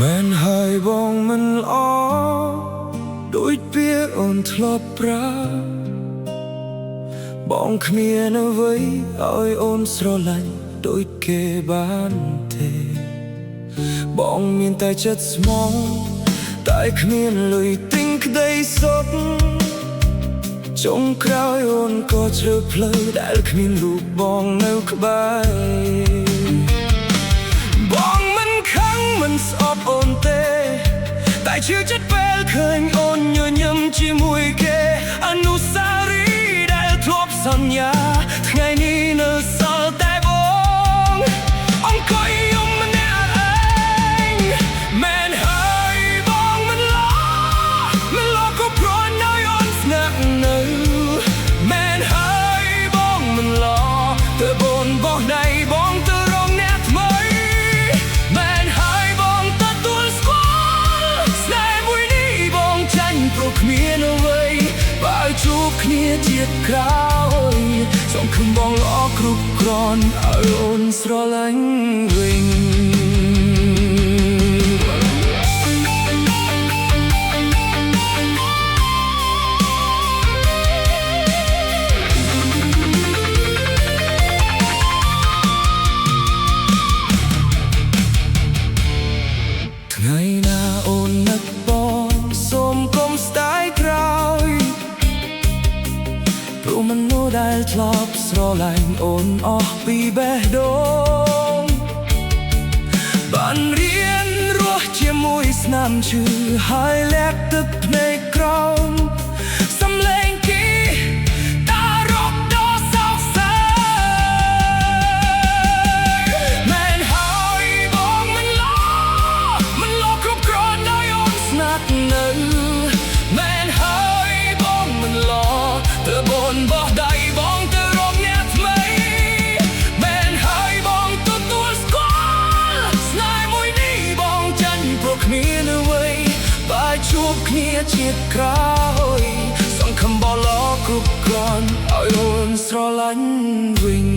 មិនហើយបងមិនល្អដូចពាក្យអូនធ្លាប់ប្រើបងគ្មានអ្វីឲ្យអូនស្រឡាញ់ដូចគេបានទេបងមានតែចិត្តស្មោះតែគ្មានលុយទិញក្តីសុខចុងក្រោយអូនក៏ជ្រើសផ្លូវដែលគ្មានរូបបងនៅក្បែរបងមិនខឹងមិនស្អប់អូនទេតែជឿចិត្តពេលឃើញអូនញញឹមជាមួយគេអនុស្សាវរីយ៍ដែលធ្លាប់សន្យាថ្ងៃនេះនៅសល់តែបងអង្គុយយំម្នាក់ឯងមែនហើយបងមិនល្អក៏ព្រោះនៅអូនស្នាក់នៅមែនហើយបងមិនល្អទើបអូនបោះដៃបងទៅរកអ្នកថ្មីមែនហើយបងទទួលស្គាល់ស្នេហ៍មួយនេះបងចាញ់ព្រោះគ្មានអ្វីបើជួបគ្នាជាតិក្រោយសង្ឃឹមបងល្អគ្រប់គ្រាន់ឲ្យអូនស្រឡាញ់វិញថ្ងៃណាអូននឹកបងសូមកុំស្ដាយក្រោយព្រោះមនុស្សដែលធ្លាប់ស្រឡាញ់អូនអស់ពីបេះដូងបានរៀនរស់ជាមួយស្នាមឈឺហើយលាក់ទឹកភ្នែកក្រោមសំឡេងគីតារកដល់សោកសៅមែនហើយបងមិនល្អគ្រប់គ្រាន់ដោយអូនស្នាក់នៅមែនហើយបងមិនល្អទើបអូនបោះដៃបងទៅរកអ្នកថ្មីមែនហើយបងទទួលស្គាល់ស្នេហ៍មួយនេះបងចាញ់ព្រោះគ្មានអ្វីបើជួបគ្នាជាតិក្រោយសង្ឃឹមបងល្អគ្រប់គ្រាន់ឲ្យអូនស្រឡាញ់វិញ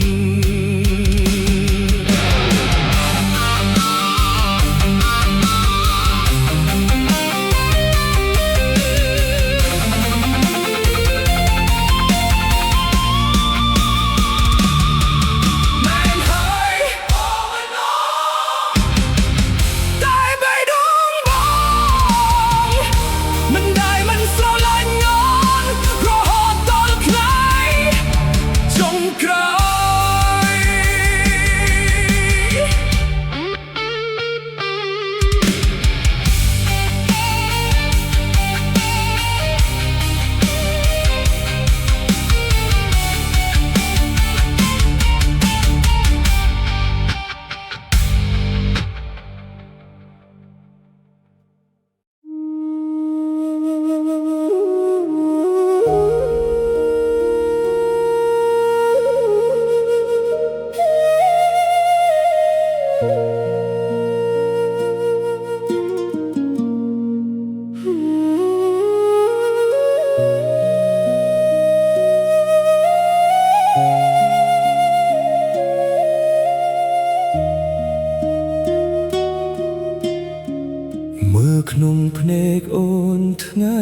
មើលក្នុងភ្នែកអូនថ្ងៃ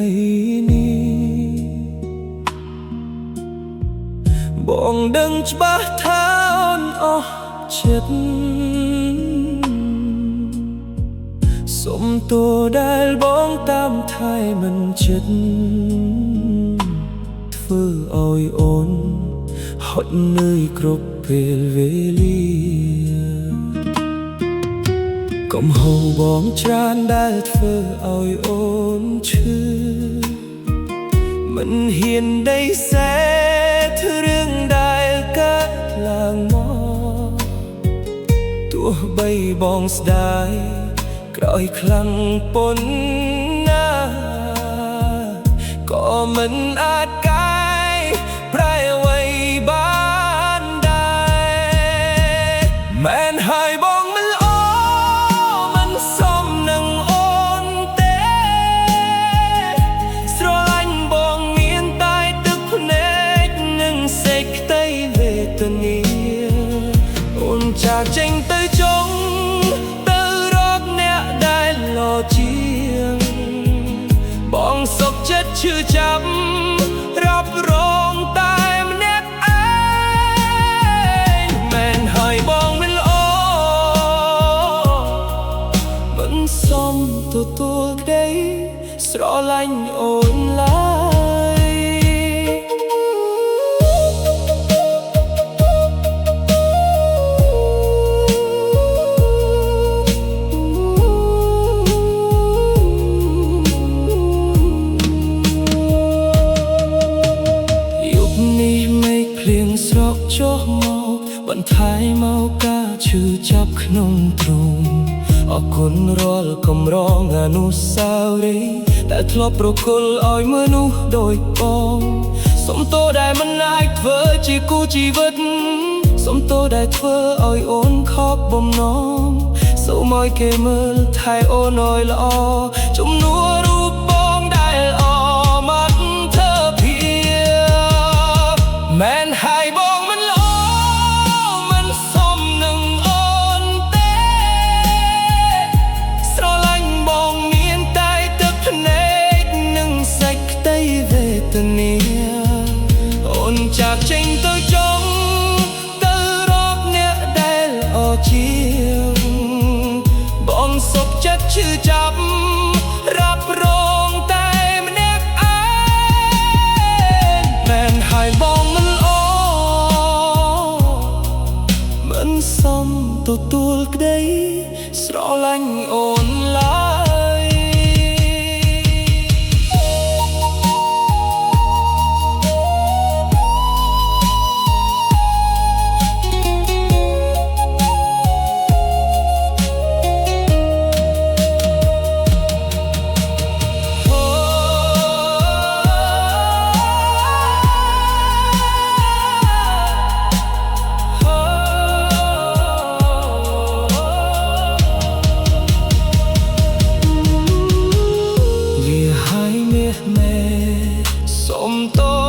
នេះបងដឹងច្បាស់ថាអូនអស់ចិត្តសុំទោសដែលបងតាមថែមិនចិត្តធ្វើឲ្យអូនហត់នឿយគ្រប់ពេលវេលាកុំហៅបងច្រើនដែលធ្វើឲ្យអូនឈឺមិនហ៊ានដីសេធ្វើរឿងដែលកើតឡើងមកទោះបីបងស្ដាយក្រោយខ្លាំងប៉ុណ្ណាក៏មិនអាចកែប្រែអ្វីបានដែរមែនហើយបងមិនល្អមិនសមនឹងអូនទេស្រឡាញ់បងមានតែទឹកភ្នែកនិងសេចក្តីវេទនាអូនចាកចេញទៅចុងទៅរកអ្នកដែល ชื่อจับรับรองตายมันแนบเองแม่นให้บองมันโอมันซ้ำตัวได้ស្រឡាញ់អូនឡើយយប់នេះមេឃភ្លៀងស្រកចុះមកបន្ថែមមកការឈឺចាប់ក្នុងទ្រូងអរគុណរាល់កម្រងអនុស្សាវរីយ៍ដែលធ្លាប់ប្រគល់ឲ្យមនុស្សដូចបងសុំទោសដែលមិនអាចធ្វើជាគូជីវិតសុំទោសដែលធ្វើឲ្យអូនខកបំណងសូមឲ្យគេមើលថែអូនឲ្យល្អជំនួសរូបបងដែលអមតភាមែនហើយបងមិនល្អមិនសមនឹងអូនទេស្រឡាញ់បងមានតែទឹកភ្នែកនិងសេចក្តីវេទនាអូនចាកចេញទៅចង់ទៅរកអ្នកដែលអជាងបងសុខចិត្តឈឺចាប់រាប់រងតែម្នាក់ឯងមែនហើយបងមិនល្អមិនសមទទួលក្តីស្រឡាញ់អូនឡើយសុំទោស